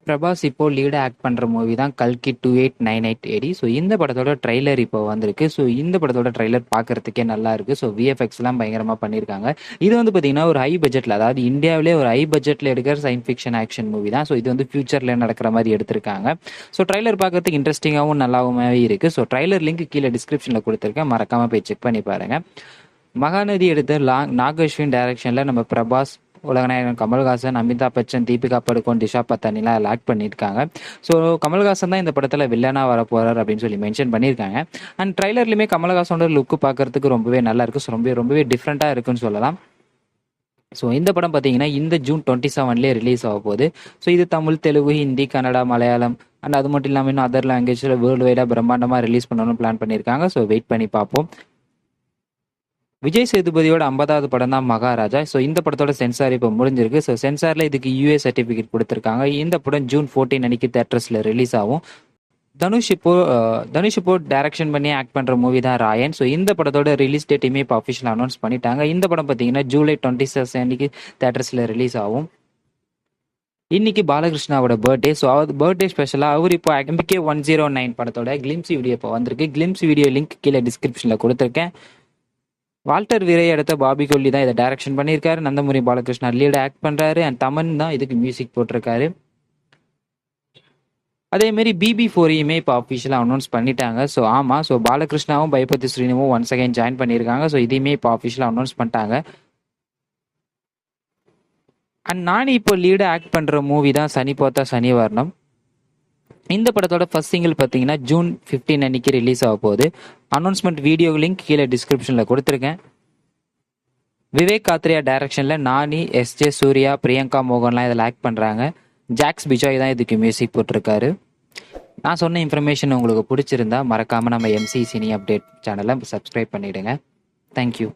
பிரபாஸ் இப்போ லீடாக ஆக்ட் பண்ணுற மூவி தான் கல்கி 2898 ஏடி. ஸோ இந்த படத்தோட ட்ரைலர் இப்போ வந்திருக்கு. ஸோ இந்த படத்தோட ட்ரைலர் பார்க்கறதுக்கே நல்லா இருக்கு. ஸோ விஎஃப்எக்ஸ்லாம் பயங்கரமாக பண்ணியிருக்காங்க. இது வந்து பார்த்தீங்கன்னா ஒரு ஹை பட்ஜெட்டில், அதாவது இந்தியாவிலே ஒரு ஹை பட்ஜெட்டில் எடுக்கிற சயின்ஸ் ஃபிக்ஷன் ஆக்ஷன் மூவி தான். ஸோ இது வந்து ஃபியூச்சரில் நடக்கிற மாதிரி எடுத்திருக்காங்க. ஸோ ட்ரைலர் பார்க்கறதுக்கு இன்ட்ரெஸ்டிங்காகவும் நல்லாவுமே இருக்குது. ஸோ ட்ரைலர் லிங்க் கீழே டிஸ்கிரிப்ஷனில் கொடுத்துருக்கேன், மறக்காமல் போய் செக் பண்ணி பாருங்கள். மகாநதி எடுத்த நாகஸ்வின் டைரக்ஷனில் நம்ம பிரபாஸ், உலகநாயகன் கமல்ஹாசன், அமிதாப் பச்சன், தீபிகா படுகோன், திஷா பத்தானிலாம் ஆக்ட் பண்ணியிருக்காங்க. ஸோ கமல்ஹாசன் தான் இந்த படத்தில் வில்லனாக வர போகிறார் அப்படின்னு சொல்லி மென்ஷன் பண்ணியிருக்காங்க. அண்ட் ட்ரைலர்லையுமே கமல்ஹாசனோட லுக்கு பார்க்கறதுக்கு ரொம்பவே நல்லா இருக்குது. ஸோ ரொம்பவே டிஃப்ரெண்ட்டாக இருக்குன்னு சொல்லலாம். ஸோ இந்த படம் பார்த்தீங்கன்னா இந்த ஜூன் 27 ரிலீஸ் ஆக போகுது. ஸோ இது தமிழ், தெலுங்கு, ஹிந்தி, கன்னடா, மலையாளம் அண்ட் அது மட்டும் இல்லாமல் இன்னும் அதர் லாங்குவேஜில் வேர்ல்டு வைடாக பிரம்மாண்டமாக ரிலீஸ் பண்ணணும்னு பிளான் பண்ணியிருக்காங்க. ஸோ வெயிட் பண்ணி பார்ப்போம். விஜய் சேதுபதியோட 50வது படம் தான் மகாராஜா. ஸோ இந்த படத்தோட சென்சார் இப்போ முடிஞ்சிருக்கு. ஸோ சென்சாரில் இதுக்கு யூஏ சர்டிஃபிகேட் கொடுத்துருக்காங்க. இந்த படம் ஜூன் 14 அன்னைக்கு தேட்டர்ஸில் ரிலீஸ் ஆகும். தனுஷ் இப்போ டைரக்ஷன் பண்ணி ஆக்ட் பண்ணுற மூவி தான் ராயன். ஸோ இந்த படத்தோட ரிலீஸ் டேட்டையுமே இப்போ அஃபிஷியல் அனௌன்ஸ் பண்ணிட்டாங்க. இந்த படம் பார்த்தீங்கன்னா ஜூலை 26 அன்னைக்கு தேட்டர்ஸில் ரிலீஸ் ஆகும். இன்னைக்கு பாலகிருஷ்ணாவோட பர்த்டே. ஸோ அவர் பர்த்டே ஸ்பெஷலாக அவர் இப்போ MK 109 படத்தோட கிளிம்ஸ் வீடியோ இப்போ வந்திருக்கு. கிளிம்ஸ் வீடியோ லிங்க் கீழே டிஸ்கிரிப்ஷனில் கொடுத்துருக்கேன். வால்டர் வீரையை அடுத்த பாபி கொல்லி தான் இதை டைரக்ஷன் பண்ணியிருக்காரு. நந்தமுரி பாலகிருஷ்ணா லீடாக ஆக்ட் பண்ணுறாரு. அண்ட் தமன் தான் இதுக்கு மியூசிக் போட்டிருக்காரு. அதேமாரி BB4யுமே இப்போ அஃபிஷியலாக அனௌன்ஸ் பண்ணிட்டாங்க. ஸோ ஆமாம், ஸோ பாலகிருஷ்ணாவும் பயபதி ஸ்ரீனுவும் ஒன்ஸ் அகைன் ஜாயின் பண்ணியிருக்காங்க. ஸோ இதையுமே இப்போ அஃபிஷியலாக அனௌன்ஸ் பண்ணிட்டாங்க. அண்ட் நானி இப்போ லீடாக ஆக்ட் பண்ணுற மூவி தான் சனி போத்தா சனிவர்ணம். இந்த படத்தோட ஃபர்ஸ்ட் சிங்கிள் பார்த்தீங்கன்னா ஜூன் 15 அன்னைக்கு ரிலீஸ் ஆக போகுது. அனௌன்ஸ்மெண்ட் வீடியோ லிங்க் கீழே டிஸ்கிரிப்ஷனில் கொடுத்துருக்கேன். விவேக் காத்ரியா டைரக்ஷனில் நானி, SJ சூர்யா, பிரியங்கா மோகன்லாம் இதில் ஆக்ட் பண்ணுறாங்க. ஜாக்ஸ் பிஜாய் தான் இதுக்கு மியூசிக் போட்டிருக்காரு. நான் சொன்ன இன்ஃபர்மேஷன் உங்களுக்கு பிடிச்சிருந்தா மறக்காமல் நம்ம MC சினி அப்டேட் சேனலை சப்ஸ்கிரைப் பண்ணிவிடுங்க. தேங்க்யூ.